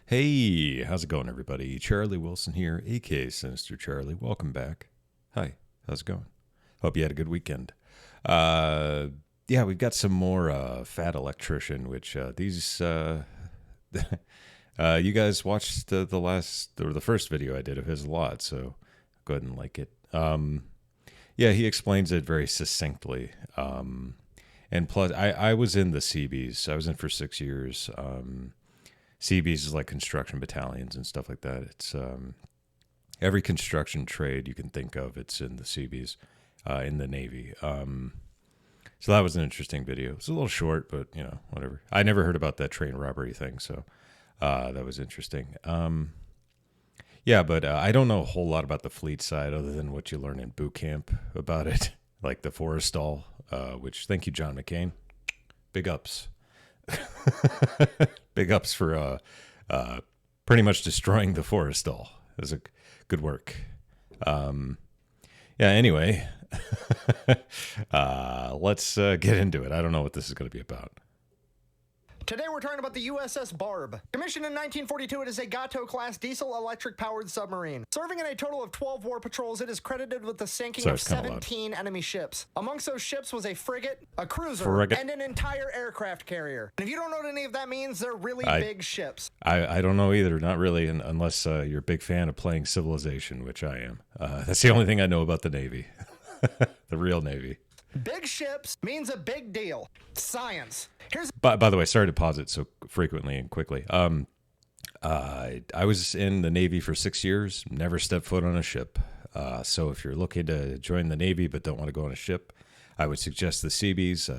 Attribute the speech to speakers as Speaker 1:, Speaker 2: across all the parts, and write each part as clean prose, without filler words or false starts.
Speaker 1: Hey, how's it going, everybody? Charlie Wilson here, aka Sinister Charlie. Welcome back. Hi, how's it going? Hope you had a good weekend. Uh, yeah, we've got some more Fat Electrician, which you guys watched the last or the first video I did of his a lot, so go ahead and like it. Yeah, he explains it very succinctly. And plus, I was in the CBs. I was in for 6 years. CBs is like construction battalions and stuff like that. It's every construction trade you can think of. It's in the CBs, in the Navy. So that was an interesting video. It's a little short, but whatever. I never heard about that train robbery thing, so that was interesting. Yeah, but I don't know a whole lot about the fleet side other than what you learn in boot camp about it, like the Forrestal, which thank you, John McCain. Big ups. Big ups for pretty much destroying the Forrestal. It was a good work. Yeah, anyway, let's get into it. I don't know what this is going to be about.
Speaker 2: Today we're talking about the USS Barb. Commissioned in 1942, it is a Gato-class diesel-electric-powered submarine. Serving in a total of 12 war patrols, it is credited with the sinking of 17 enemy ships. Amongst those ships was a frigate, a cruiser, and an entire aircraft carrier. And if you don't know what any of that means, they're really big ships.
Speaker 1: I don't know either, not really, unless you're a big fan of playing Civilization, which I am. That's the only thing I know about the Navy. The real Navy.
Speaker 2: Big ships means a big deal. Science.
Speaker 1: By the way, sorry to pause it so frequently and quickly. I was in the Navy for 6 years, never stepped foot on a ship. So if you're looking to join the Navy but don't want to go on a ship, I would suggest the Seabees,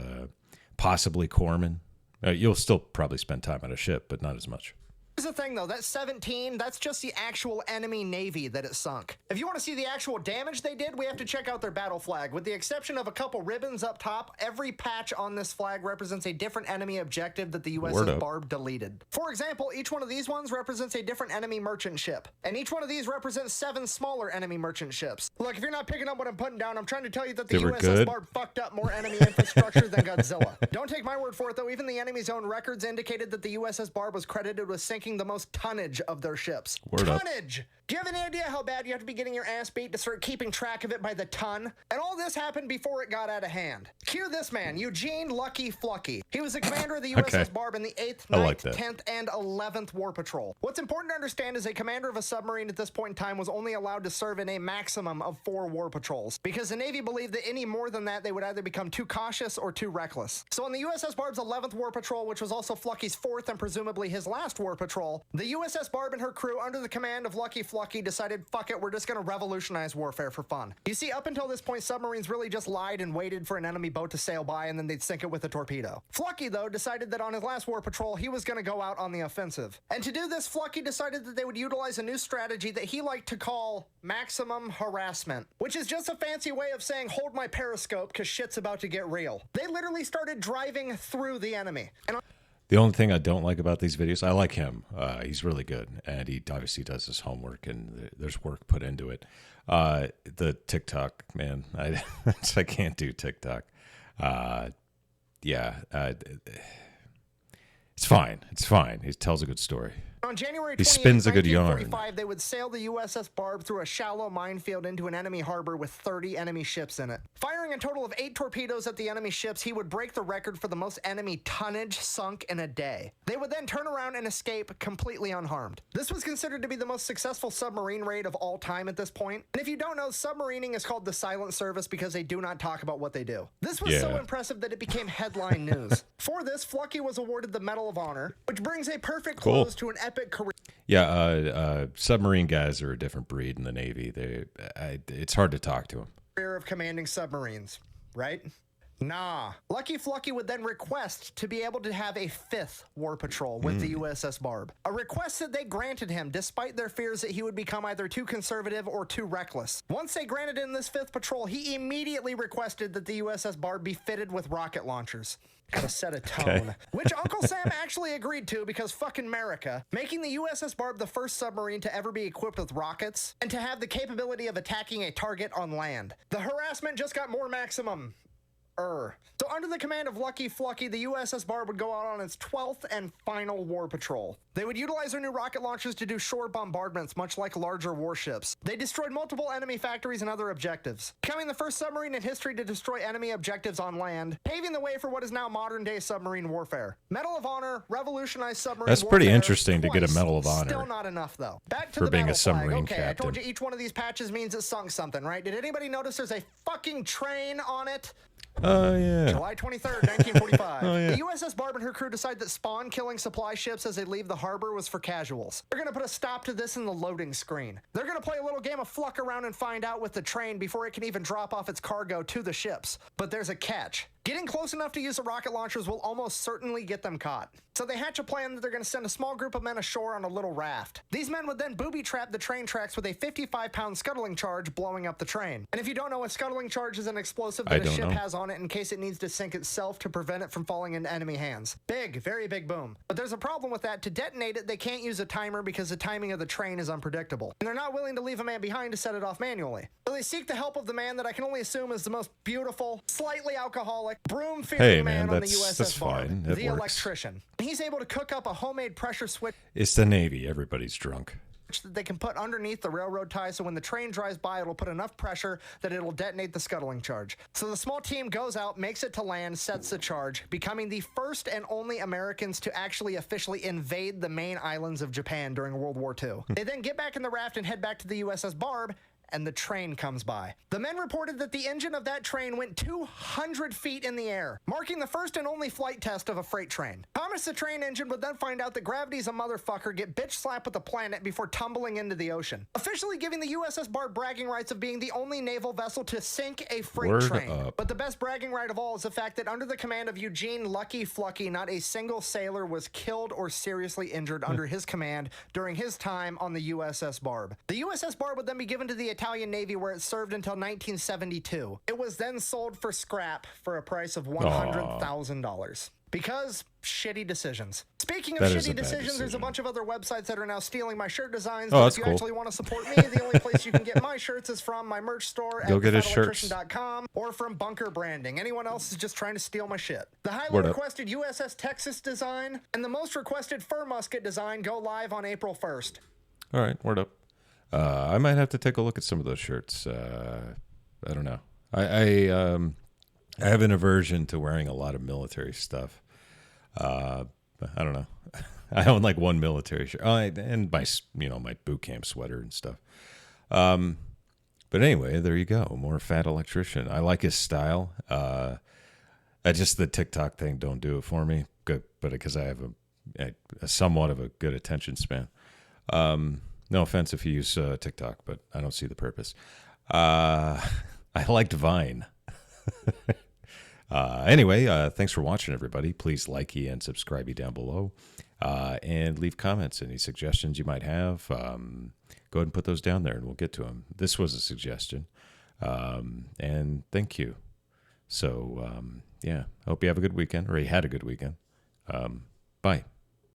Speaker 1: possibly corpsmen. You'll still probably spend time on a ship, but not as much.
Speaker 2: Here's the thing, though. That 17, that's just the actual enemy Navy that it sunk. If you want to see the actual damage they did, we have to check out their battle flag. With the exception of a couple ribbons up top, every patch on this flag represents a different enemy objective that the USS Barb deleted. For example, each one of these ones represents a different enemy merchant ship. And each one of these represents 7 smaller enemy merchant ships. Look, if you're not picking up what I'm putting down, I'm trying to tell you that the USS Barb fucked up more enemy infrastructure than Godzilla. Don't take my word for it, though. Even the enemy's own records indicated that the USS Barb was credited with sinking the most tonnage of their ships. Tonnage! Do you have any idea how bad you have to be getting your ass beat to start keeping track of it by the ton? And all this happened before it got out of hand. Cue this man, Eugene Lucky Flucky. He was the commander of the USS Barb in the 8th, 9th, 10th, and 11th War Patrol. What's important to understand is a commander of a submarine at this point in time was only allowed to serve in a maximum of 4 war patrols, because the Navy believed that any more than that, they would either become too cautious or too reckless. So on the USS Barb's 11th War Patrol, which was also Flucky's 4th and presumably his last war patrol, the USS Barb and her crew, under the command of Lucky Flucky, decided, fuck it, we're just gonna revolutionize warfare for fun. You see, up until this point, submarines really just lied and waited for an enemy boat to sail by and then they'd sink it with a torpedo. Flucky, though, decided that on his last war patrol, he was gonna go out on the offensive. And to do this, Flucky decided that they would utilize a new strategy that he liked to call maximum harassment, which is just a fancy way of saying, hold my periscope, cause shit's about to get real. They literally started driving through the enemy. And
Speaker 1: the only thing I don't like about these videos, I like him. He's really good, and he obviously does his homework, and there's work put into it. The TikTok, man, I can't do TikTok. Yeah, it's fine. It's fine. He tells a good story.
Speaker 2: On January 28,
Speaker 1: he spins a good yarn.
Speaker 2: 1945, they would sail the USS Barb through a shallow minefield into an enemy harbor with 30 enemy ships in it. Firing a total of 8 torpedoes at the enemy ships, he would break the record for the most enemy tonnage sunk in a day. They would then turn around and escape completely unharmed. This was considered to be the most successful submarine raid of all time at this point. And if you don't know, submarining is called the silent service because they do not talk about what they do. This was so impressive that it became headline news. For this, Flucky was awarded the Medal of Honor, which brings a perfect close to an epic career.
Speaker 1: Yeah, submarine guys are a different breed in the Navy. It's hard to talk to them.
Speaker 2: Career of commanding submarines, right? Nah. Lucky Flucky would then request to be able to have a 5th war patrol with the USS Barb. A request that they granted him despite their fears that he would become either too conservative or too reckless. Once they granted him this 5th patrol, he immediately requested that the USS Barb be fitted with rocket launchers. Gotta set a tone. Which Uncle Sam actually agreed to because fucking America, making the USS Barb the first submarine to ever be equipped with rockets and to have the capability of attacking a target on land. The harassment just got more maximum. So under the command of Lucky Flucky, the USS Barb would go out on its 12th and final war patrol. They would utilize their new rocket launchers to do shore bombardments, much like larger warships. They destroyed multiple enemy factories and other objectives, becoming the first submarine in history to destroy enemy objectives on land, paving the way for what is now modern-day submarine warfare. Medal of Honor revolutionized submarine warfare.
Speaker 1: That's pretty interesting to get a Medal of Honor.
Speaker 2: Still not enough, though. Back to
Speaker 1: for
Speaker 2: the
Speaker 1: being a
Speaker 2: battle flag.
Speaker 1: submarine
Speaker 2: Okay,
Speaker 1: captain.
Speaker 2: I told you each one of these patches means it sunk something, right? Did anybody notice there's a fucking train on it?
Speaker 1: Oh, yeah.
Speaker 2: July 23rd, 1945.
Speaker 1: Oh, yeah.
Speaker 2: The USS Barb and her crew decide that spawn killing supply ships as they leave the harbor was for casuals. They're going to put a stop to this in the loading screen. They're going to play a little game of fluck around and find out with the train before it can even drop off its cargo to the ships. But there's a catch. Getting close enough to use the rocket launchers will almost certainly get them caught. So they hatch a plan that they're going to send a small group of men ashore on a little raft. These men would then booby-trap the train tracks with a 55-pound scuttling charge, blowing up the train. And if you don't know, a scuttling charge is an explosive that a ship has on it in case it needs to sink itself to prevent it from falling into enemy hands. Big, very big boom. But there's a problem with that. To detonate it, they can't use a timer because the timing of the train is unpredictable. And they're not willing to leave a man behind to set it off manually. So they seek the help of the man that I can only assume is the most beautiful, slightly alcoholic, broom-fearing man on the USS Barb, the Electrician. He's able to cook up a homemade pressure switch.
Speaker 1: It's the Navy. Everybody's drunk.
Speaker 2: That they can put underneath the railroad tie, so when the train drives by, it'll put enough pressure that it'll detonate the scuttling charge. So the small team goes out, makes it to land, sets the charge, becoming the first and only Americans to actually officially invade the main islands of Japan during World War II. They then get back in the raft and head back to the USS Barb, and the train comes by. The men reported that the engine of that train went 200 feet in the air, marking the first and only flight test of a freight train. Thomas the train engine would then find out that gravity's a motherfucker, get bitch slapped with the planet before tumbling into the ocean, officially giving the USS Barb bragging rights of being the only naval vessel to sink a freight train. But the best bragging right of all is the fact that under the command of Eugene Lucky Flucky, not a single sailor was killed or seriously injured under his command during his time on the USS Barb. The USS Barb would then be given to the Italian Navy, where it served until 1972. It was then sold for scrap for a price of $100,000. Because shitty decisions. Speaking of shitty decisions, there's a bunch of other websites that are now stealing my shirt designs. But if you actually want to support me, the only place you can get my shirts is from my merch store at FatElectrician.com or from Bunker Branding. Anyone else is just trying to steal my shit. The highly requested USS Texas design and the most requested fur musket design go live on April 1st.
Speaker 1: All right, word up. I might have to take a look at some of those shirts. I don't know. I have an aversion to wearing a lot of military stuff. I don't know. I own like one military shirt, and my boot camp sweater and stuff. But anyway, there you go. More Fat Electrician. I like his style. The TikTok thing don't do it for me. Good, but because I have a somewhat of a good attention span. No offense if you use TikTok, but I don't see the purpose. I liked Vine. Anyway, thanks for watching, everybody. Please like and subscribe down below. And leave comments. Any suggestions you might have, go ahead and put those down there, and we'll get to them. This was a suggestion. And thank you. So, hope you have a good weekend, or you had a good weekend. Bye.